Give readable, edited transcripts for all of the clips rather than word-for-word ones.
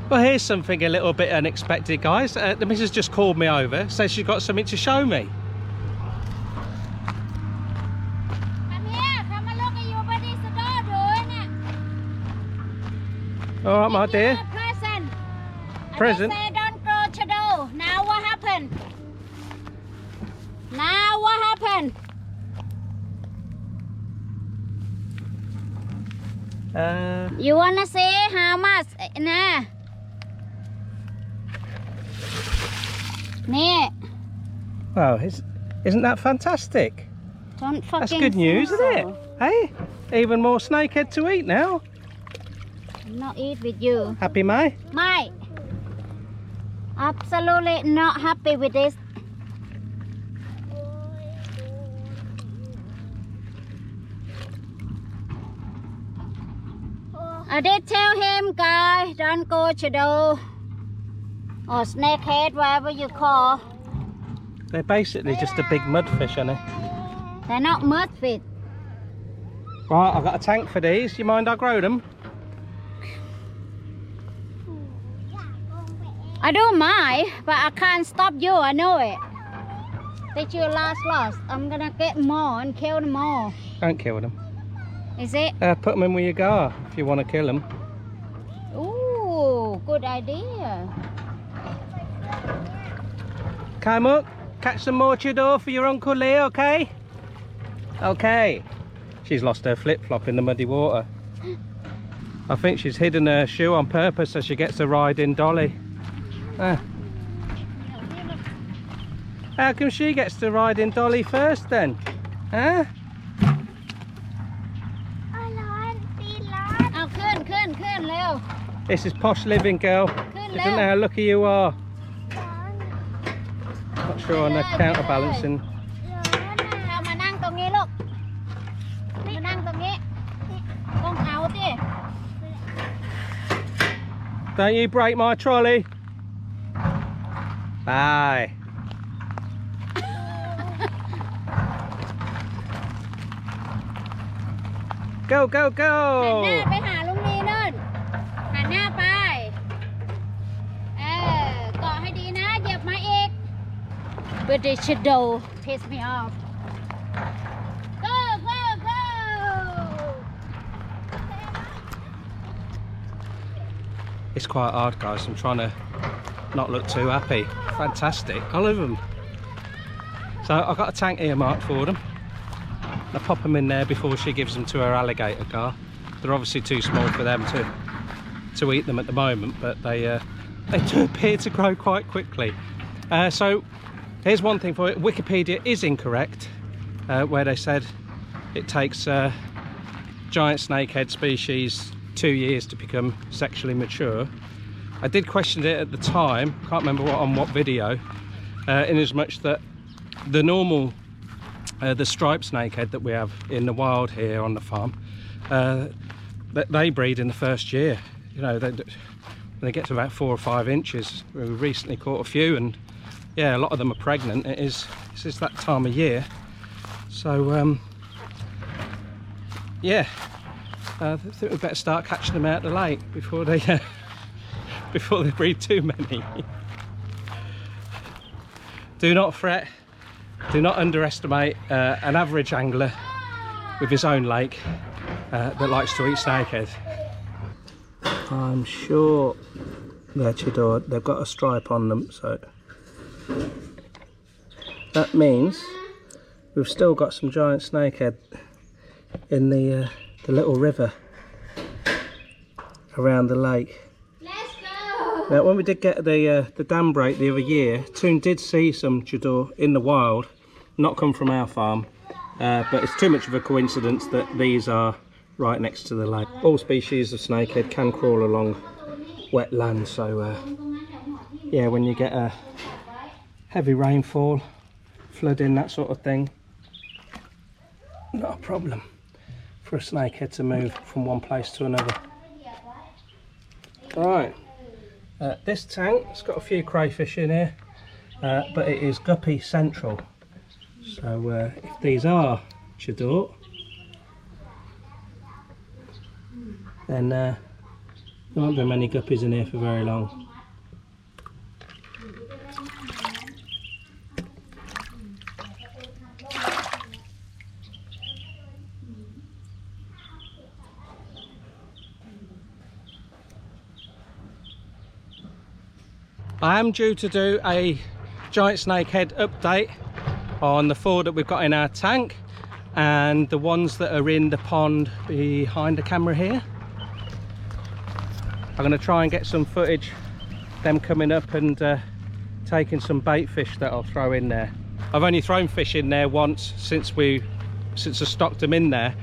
Well, here's something a little bit unexpected, guys. The missus just called me over, says she's got something to show me. Come here, come and look at your buddy's door doing it. All right, my dear. Present. Present? I just say don't go to door. Now what happened? Now what happened? You wanna say how much? Nah. Nee. Well, isn't that fantastic? Don't fucking. That's good news, isn't it? Hey, even more snakehead to eat now. I'm not eat with you. Happy, May? May. Absolutely not happy with this. I did tell him, guys, don't go to the or snakehead, whatever you call. They're basically just a big mudfish, aren't they? They're not mudfish. Right, I've got a tank for these. You mind I grow them? I don't mind, but I can't stop you, I know it. That's your last loss. I'm gonna get more and kill them all. Don't kill them. Is it? Put them in where you go if you want to kill them. Ooh, good idea. Come up, catch some more chudor for your Uncle Lee, okay? Okay. She's lost her flip-flop in the muddy water. I think she's hidden her shoe on purpose so she gets to ride in Dolly. How come she gets to ride in Dolly first then? Huh? This is posh living, girl. You don't know how lucky you are. Not sure on the counterbalancing. Don't you break my trolley. Bye. Go, go, go. But the shadow pisses me off. Go, go, go! It's quite hard, guys. I'm trying to not look too happy. Fantastic. I love them. So I've got a tank earmarked for them. I'll pop them in there before she gives them to her alligator car. They're obviously too small for them to eat them at the moment, but they do appear to grow quite quickly. So here's one thing for it. Wikipedia is incorrect where they said it takes giant snakehead species 2 years to become sexually mature. I did question it at the time, can't remember on what video, in as much that the normal the striped snakehead that we have in the wild here on the farm, they breed in the first year. You know, when they get to about 4 or 5 inches. We recently caught a few, and yeah, a lot of them are pregnant. This is that time of year. So yeah, I think we better start catching them out of the lake before they before they breed too many. Do not fret. Do not underestimate an average angler with his own lake that likes to eat snakehead. I'm sure they've got a stripe on them, so that means we've still got some giant snakehead in the little river around the lake. Let's go! Now, when we did get the dam break the other year, Toon did see some chudor in the wild, not come from our farm, but it's too much of a coincidence that these are right next to the lake. All species of snakehead can crawl along wet land, so yeah, when you get a heavy rainfall, flooding, that sort of thing, not a problem for a snakehead to move from one place to another. Right, this tank's got a few crayfish in here, but it is guppy central. So if these are chudor, then There won't be many guppies in here for very long. I am due to do a giant snakehead update on the 4 that we've got in our tank and the ones that are in the pond behind the camera here. I'm going to try and get some footage, them coming up and taking some bait fish that I'll throw in there. I've only thrown fish in there once since I stocked them in there.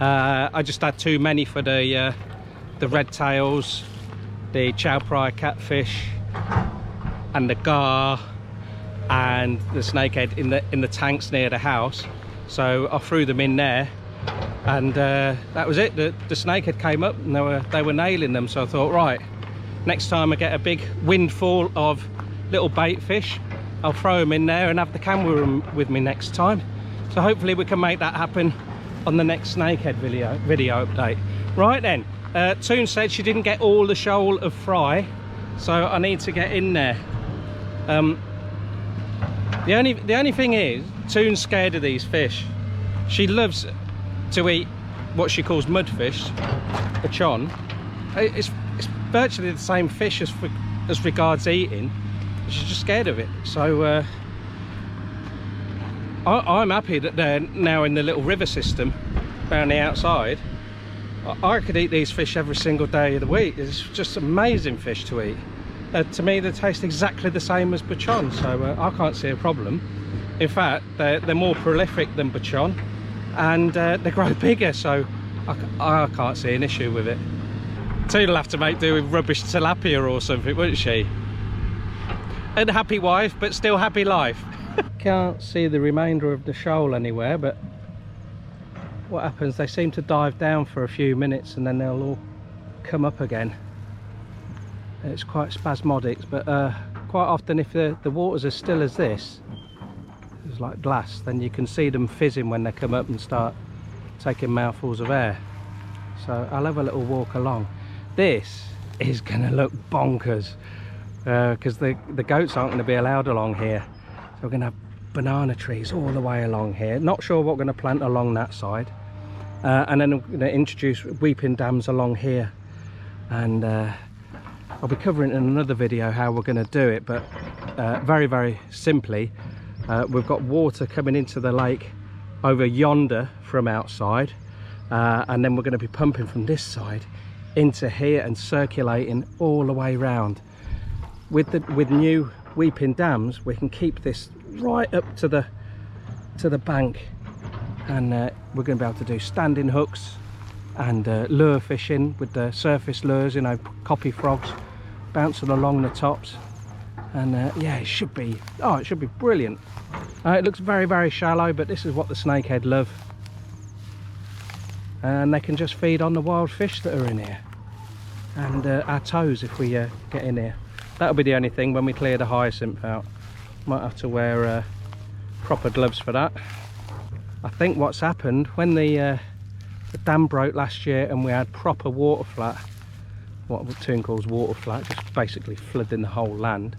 I just had too many for the red tails, the chow pry catfish, and the gar and the snakehead in the tanks near the house. So I threw them in there, and that was it. The snakehead came up and they were nailing them. So I thought, right, next time I get a big windfall of little bait fish, I'll throw them in there and have the camera with me next time. So hopefully we can make that happen on the next snakehead video update. Right then, Toon said she didn't get all the shoal of fry, so I need to get in there. The only thing is, Toon's scared of these fish. She loves to eat what she calls mudfish, a chon. It's virtually the same fish as regards eating. She's just scared of it. So I'm happy that they're now in the little river system down the outside. I could eat these fish every single day of the week. It's just amazing fish to eat. To me, they taste exactly the same as bachon, so I can't see a problem. In fact, they're more prolific than bachon, and they grow bigger, so I can't see an issue with it. Toon'll have to make do with rubbish tilapia or something, wouldn't she? Unhappy wife, but still happy life. Can't see the remainder of the shoal anywhere, but what happens, they seem to dive down for a few minutes and then they'll all come up again. It's quite spasmodic, but quite often if the water's as still as this, it's like glass, then you can see them fizzing when they come up and start taking mouthfuls of air. So I'll have a little walk along. This is going to look bonkers because the goats aren't going to be allowed along here. So we're going to have banana trees all the way along here. Not sure what we're going to plant along that side. And then I'm going to introduce weeping dams along here. And I'll be covering in another video how we're going to do it, but very, very simply, we've got water coming into the lake over yonder from outside, and then we're going to be pumping from this side into here and circulating all the way round. With new weeping dams, we can keep this right up to the bank, and we're going to be able to do standing hooks and lure fishing with the surface lures, you know, copy frogs bouncing along the tops. And yeah, it should be brilliant. It looks very, very shallow, but this is what the snakehead love, and they can just feed on the wild fish that are in here, and our toes if we get in here. That'll be the only thing when we clear the hyacinth out. Might have to wear proper gloves for that. I think what's happened, when the dam broke last year and we had proper water flat, what Toon calls water flat, just basically flooding the whole land.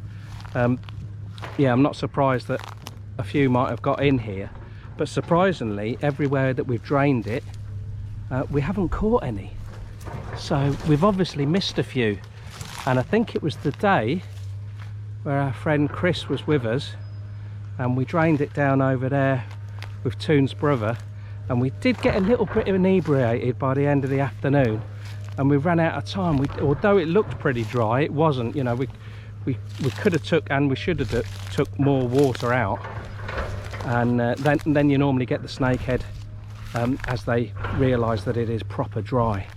Yeah, I'm not surprised that a few might have got in here, but surprisingly everywhere that we've drained it, we haven't caught any. So we've obviously missed a few, and I think it was the day where our friend Chris was with us and we drained it down over there with Toon's brother, and we did get a little bit inebriated by the end of the afternoon, and we ran out of time. Although it looked pretty dry, it wasn't. You know, we could have took, and we should have took more water out, and then you normally get the snakehead as they realise that it is proper dry.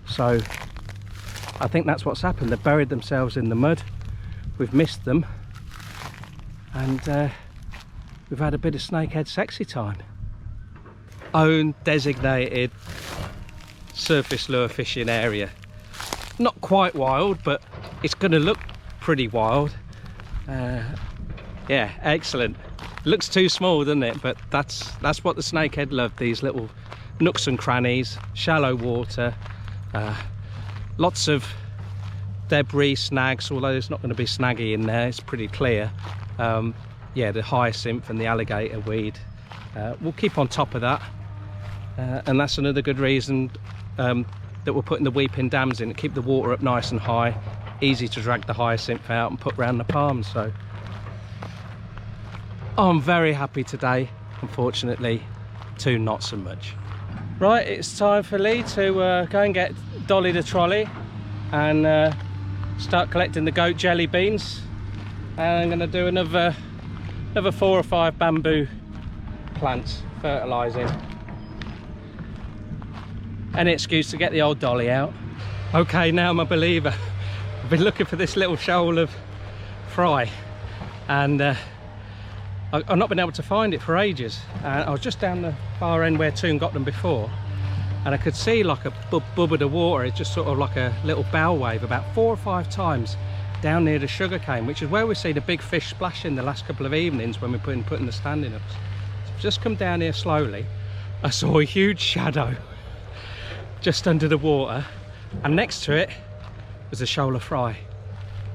So I think that's what's happened. They've buried themselves in the mud, we've missed them, and we've had a bit of snakehead sexy time. Own designated surface lure fishing area. Not quite wild, but it's going to look pretty wild. Yeah, excellent. Looks too small, doesn't it? But that's what the snakehead love, these little nooks and crannies, shallow water, lots of debris, snags, although there's not going to be snaggy in there, it's pretty clear. Yeah, the hyacinth and the alligator weed, we'll keep on top of that, and that's another good reason that we're putting the weeping dams in, to keep the water up nice and high, easy to drag the hyacinth out and put around the palms. So I'm very happy today. Unfortunately, two not so much. Right, it's time for Lee to go and get Dolly the trolley and start collecting the goat jelly beans, and I'm going to do another 4 or 5 bamboo plants, fertilising. Any excuse to get the old Dolly out. Okay, now I'm a believer. I've been looking for this little shoal of fry, and I've not been able to find it for ages. I was just down the far end where Toon got them before, and I could see like a bub of the water. It's just sort of like a little bow wave about 4 or 5 times down near the sugarcane, which is where we see the big fish splashing the last couple of evenings when we're putting the standing ups. So I've just come down here slowly. I saw a huge shadow just under the water, and next to it was a shoal of fry.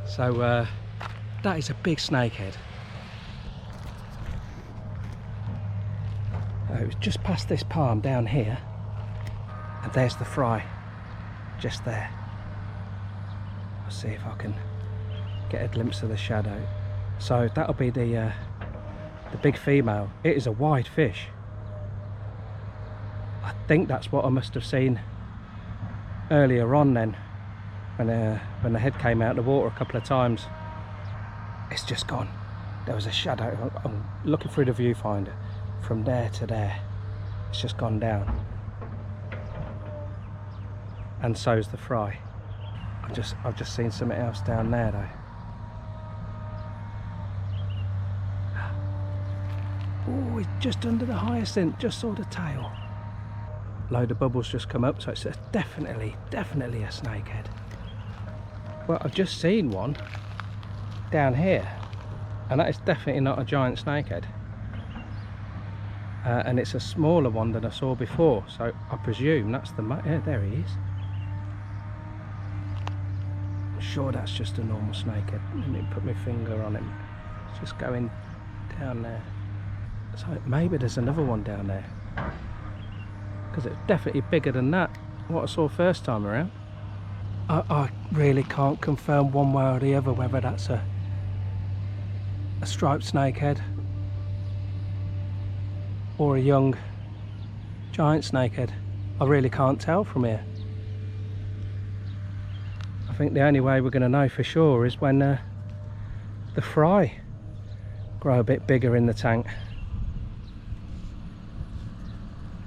So that is a big snakehead. It was just past this palm down here, and there's the fry just there. I'll see if I can get a glimpse of the shadow. So that'll be the big female. It is a wide fish. I think that's what I must have seen earlier on then, when the head came out of the water a couple of times. It's just gone. There was a shadow. I'm looking through the viewfinder from there to there. It's just gone down, and so's the fry. I've just seen something else down there though. Oh, it's just under the hyacinth, just saw the tail. Load of bubbles just come up, so it's definitely a snakehead. Well, I've just seen one down here, and that is definitely not a giant snakehead. And it's a smaller one than I saw before, so I presume that's the yeah, there he is. I'm sure that's just a normal snakehead. Let me put my finger on him. It's just going down there. So maybe there's another one down there, because it's definitely bigger than that, what I saw first time around. I really can't confirm one way or the other whether that's a striped snakehead or a young giant snakehead. I really can't tell from here. I think the only way we're going to know for sure is when the fry grow a bit bigger in the tank.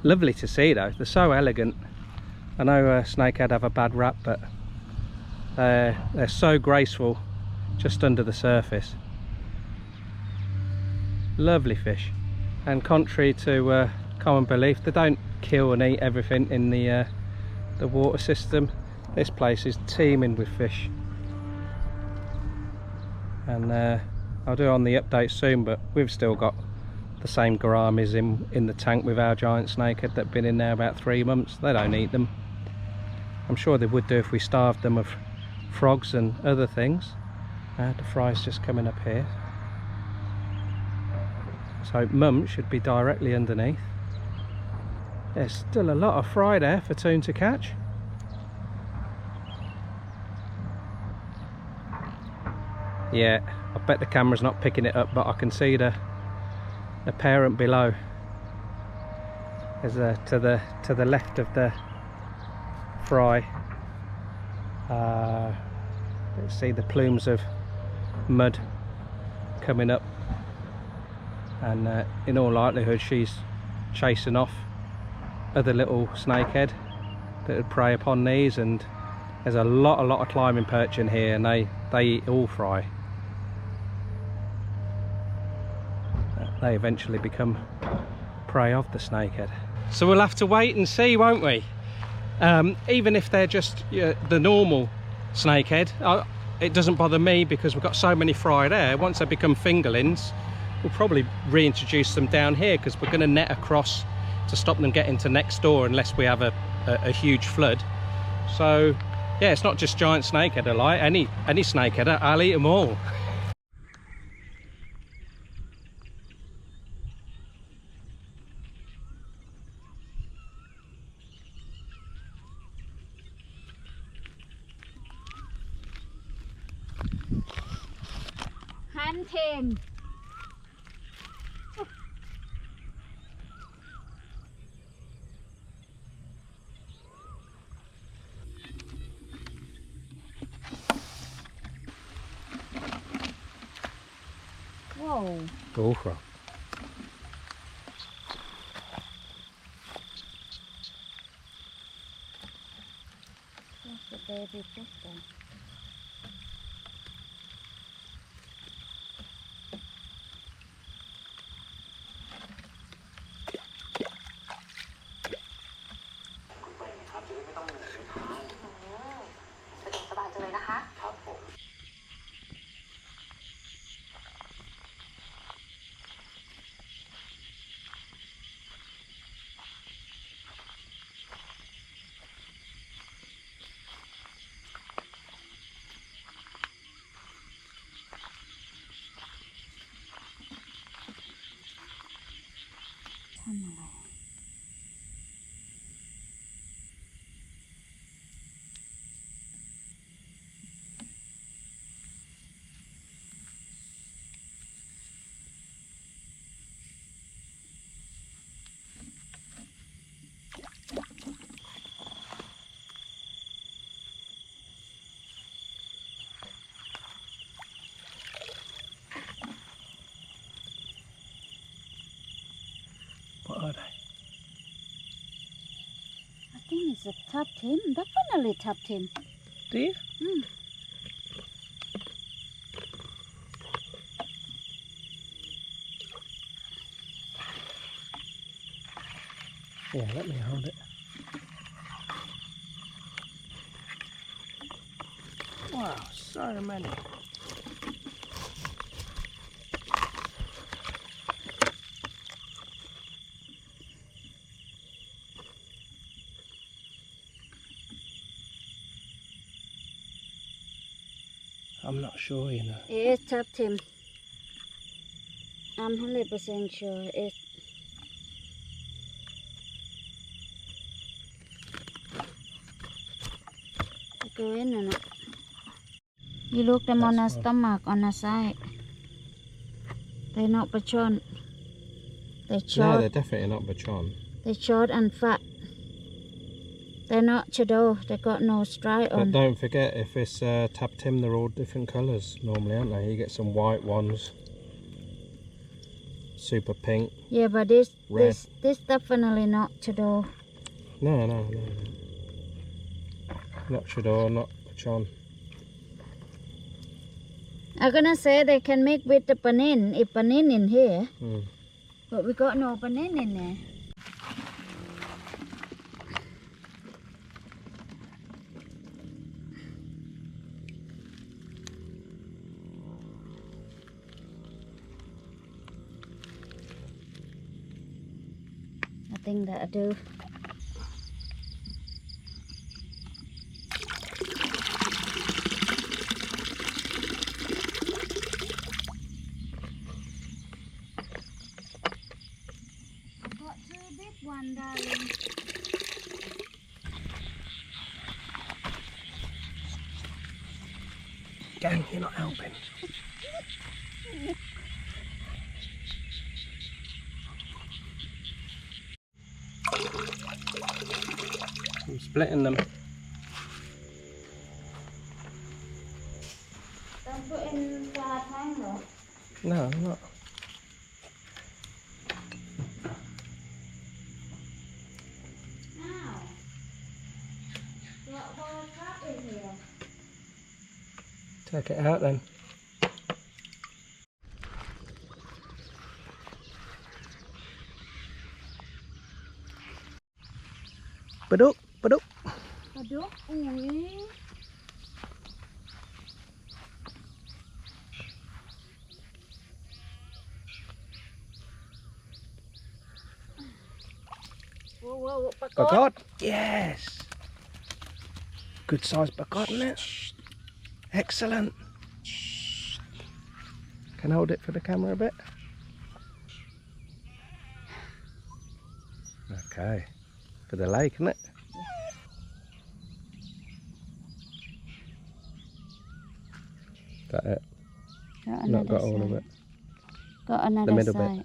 Lovely to see though, they're so elegant. I know snakehead have a bad rap, but they're so graceful just under the surface. Lovely fish, and contrary to common belief, they don't kill and eat everything in the water system. This place is teeming with fish, and I'll do it on the update soon, but we've still got the same gouramis in the tank with our giant snakehead that have been in there about 3 months. They don't eat them. I'm sure they would do if we starved them of frogs and other things. The fry's just coming up here, so mum should be directly underneath. There's still a lot of fry there for Toon to catch. Yeah, I bet the camera's not picking it up, but I can see the parent below. There's to the left of the fry. Let's see the plumes of mud coming up, and in all likelihood she's chasing off other little snakehead that would prey upon these. And there's a lot of climbing perch in here, and they eat all fry. They eventually become prey of the snakehead. So we'll have to wait and see, won't we? Even if they're just the normal snakehead, it doesn't bother me because we've got so many fry there. Once they become fingerlings, we'll probably reintroduce them down here, because we're going to net across to stop them getting to next door unless we have a huge flood. So Yeah, it's not just giant snakehead I like. Any snakehead, I'll eat them all. Hunting. Whoa. Bullfrog. That's the baby fish then. What are they? I think it's a tubtim. Definitely tubtim. Do you? Mm. Yeah, let me hold it. Wow, so many. I'm not sure, you know. It is tubtim. I'm 100% sure it's. Go in or not? You look them on the That's one. stomach, on the side. They're not bachon. They're No, short. they're definitely not bachon. They're short and fat. They're not chado. They got no stripe But on. don't forget, if it's tubtim, they're all different colours normally, aren't they? You get some white ones, super pink. Yeah, but this Red. this definitely not chado. No. Not chador, not bachon. I'm gonna say they can make with the panin, if panin in here, Mm. but we got no panin in there. I think that I do. Got two big one, darling. Gang, you're not helping. I'm splitting them. Don't put in the hang though. No, I'm not. Now, got whole crab in here. Take it out then. Baduk, baduk. Paduk, ui. Whoa, Pagod. Yes. Good size bucket, isn't it? Excellent. Can I hold it for the camera a bit? Okay. For the lake, isn't it? Got it. Not got all of it. Got another The middle side.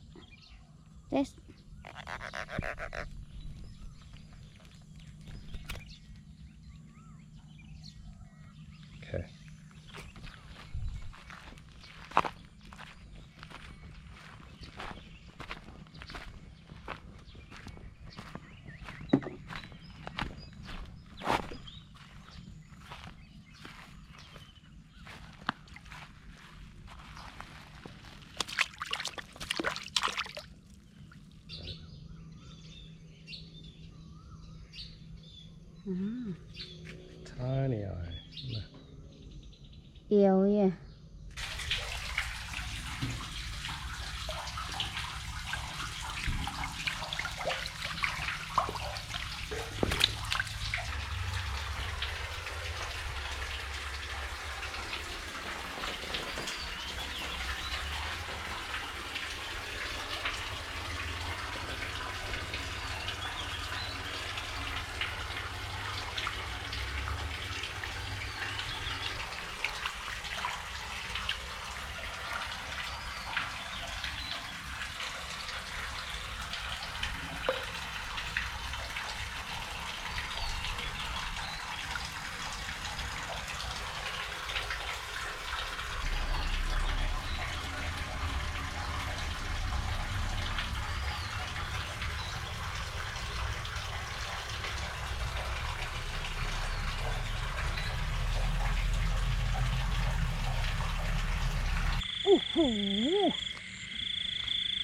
bit. This. Okay. Tiny eye. Yêu yeah.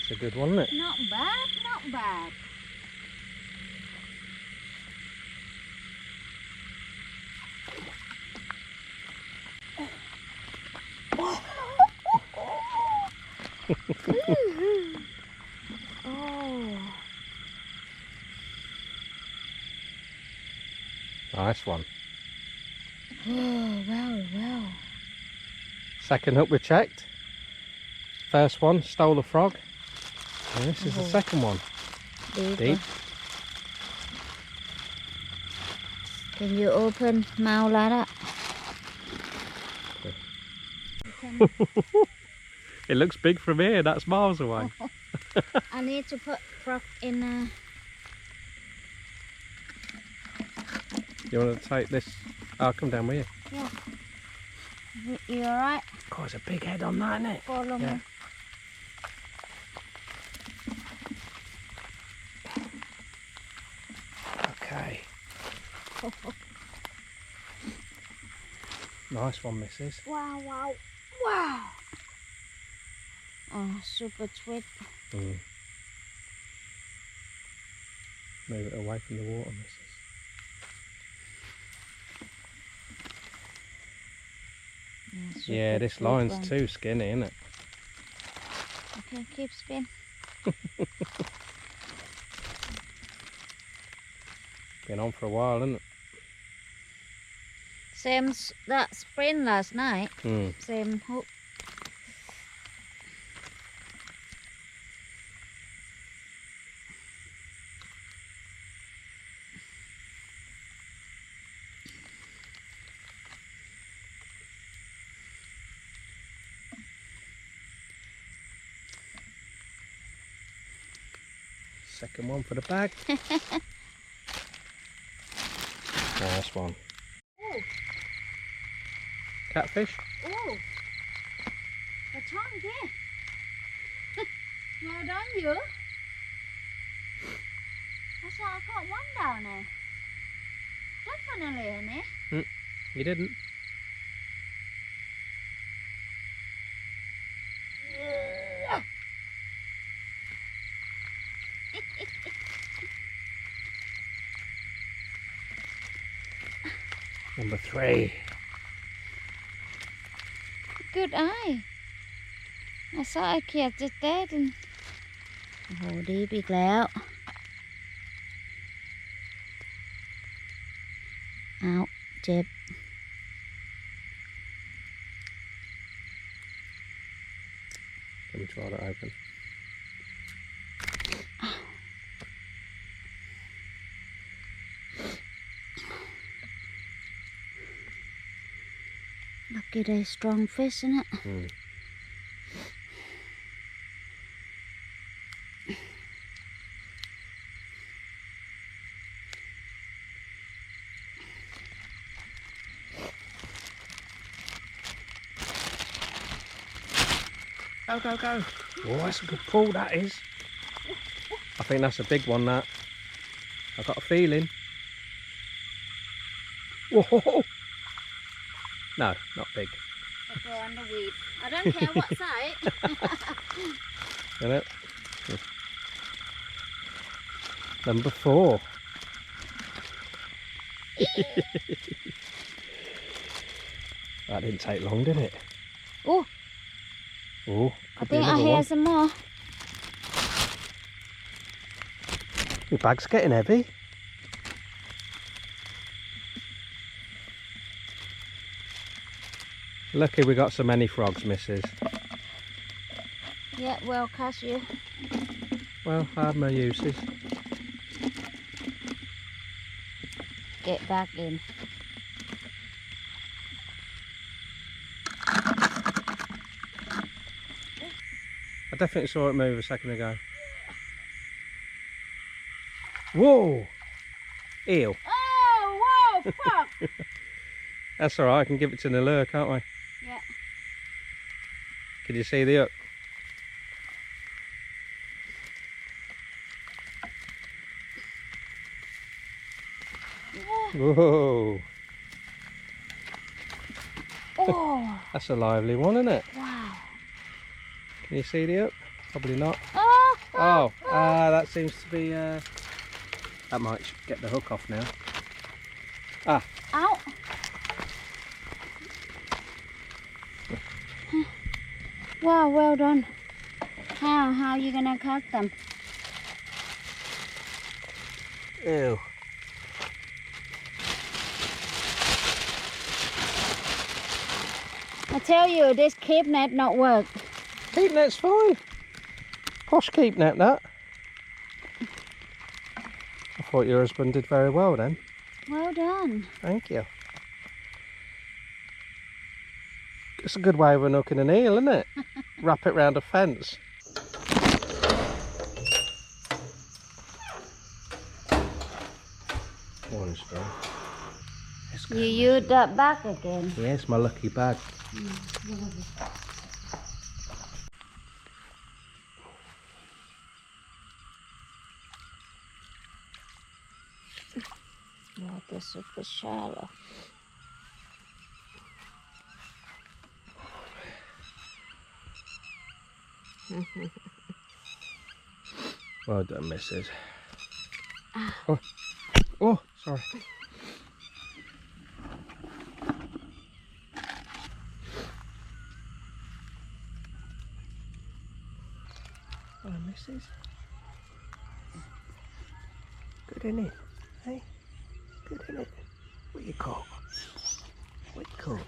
It's a good one, isn't it? Not bad, not bad. Oh. Nice one. Oh, wow. Second hook we checked. First one, stole a frog. And this is the second one. Deep. Can you open mouth like that? It looks big from here, that's miles away. I need to put frog in You want to take this? I'll come down with you. Yeah. You alright? God, there's a big head on that, isn't it? Follow me. Okay. Nice one, missus. Wow. Oh, super sweet. Move it away from the water, missus. Yeah, this line's too skinny, isn't it? Okay, keep spin. Been on for a while, isn't it? Same that spring last night. Same hook. Second one for the bag. Nice one. Oh. Catfish? Oh. The tongue there. Well done, you. I saw I caught one down there. Definitely, isn't it? You didn't? Number 3. Good eye. I saw I catch it dead and โอ้โหดีอีกแล้วเอาเจ เจ็บ Let me try that open. Lucky they're strong fish, isn't it? Go, go, go. Oh, that's a good pull, that is. I think that's a big one, that. I've got a feeling. Whoa! No, not big. I'll go on the weed. I don't care what size. Isn't it? Number 4. That didn't take long, did it? Oh, Oh, I think I hear some more. Your bag's getting heavy. Lucky we got so many frogs, missus. Yeah, well, catch you. Well, I have my uses. Get back in. I definitely saw it move a second ago. Whoa! Eel. Oh, whoa, fuck! That's alright, I can give it to the lure, can't I? Yeah. Can you see the hook? Whoa! Oh, That's a lively one, isn't it? wow. Can you see the hook? Probably not. Oh, That seems to be... that might get the hook off now. Ah! out. Wow, well done. How are you gonna catch them? Ew. I tell you, this keep net not work. Keep net's fine. Posh keep net, that. I thought your husband did very well then. Well done. Thank you. It's a good way of unhooking an eel, isn't it? Wrap it round a fence. Morning, Storm. You used that back again. Yes, my lucky bag. Water super shallow. Well done, missus. Oh, oh, sorry. Hello, missus. Good, isn't it? Hey? Good, isn't it? What you caught? What you caught?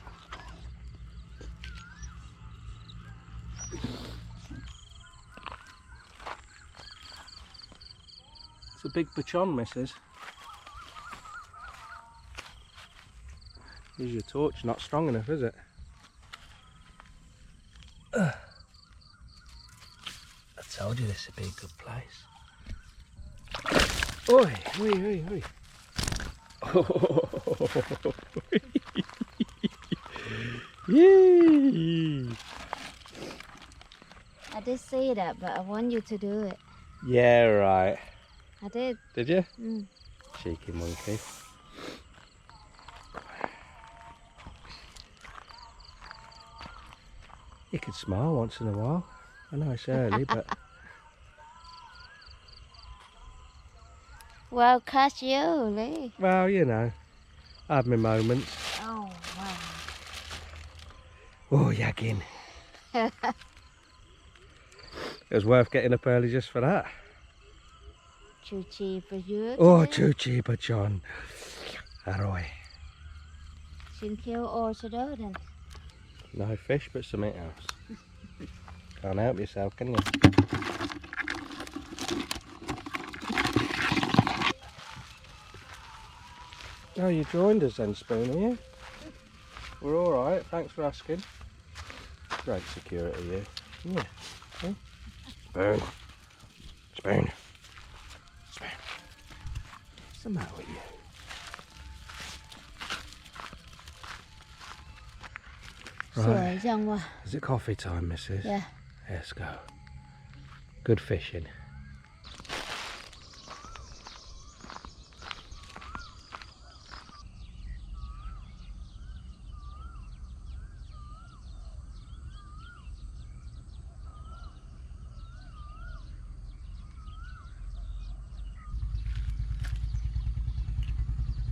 It's a big bachon, missus. Use your torch, not strong enough, is it? I told you this would be a good place. Oi, oi, oi, oi. Yee! I did say that, but I want you to do it. Yeah, right. I did. Did you? Mm. Cheeky monkey. You could smile once in a while. I know it's early, but... Well, catch you, Lee. Well, you know. I have my moments. Oh, wow. Oh, yagging. It was worth getting up early just for that. Too cheap for you. Oh, today? too cheap, John. Arroy. Xin kill all to do then. No fish, but something else. Can't help yourself, can you? Oh, you joined us then, Spoon, are you? We're alright, thanks for asking. Great security here. Yeah. Spoon. Spoon. Spoon. Spoon. What's the matter with you? Right. Is it coffee time, missus? Yeah. Let's go. Good fishing.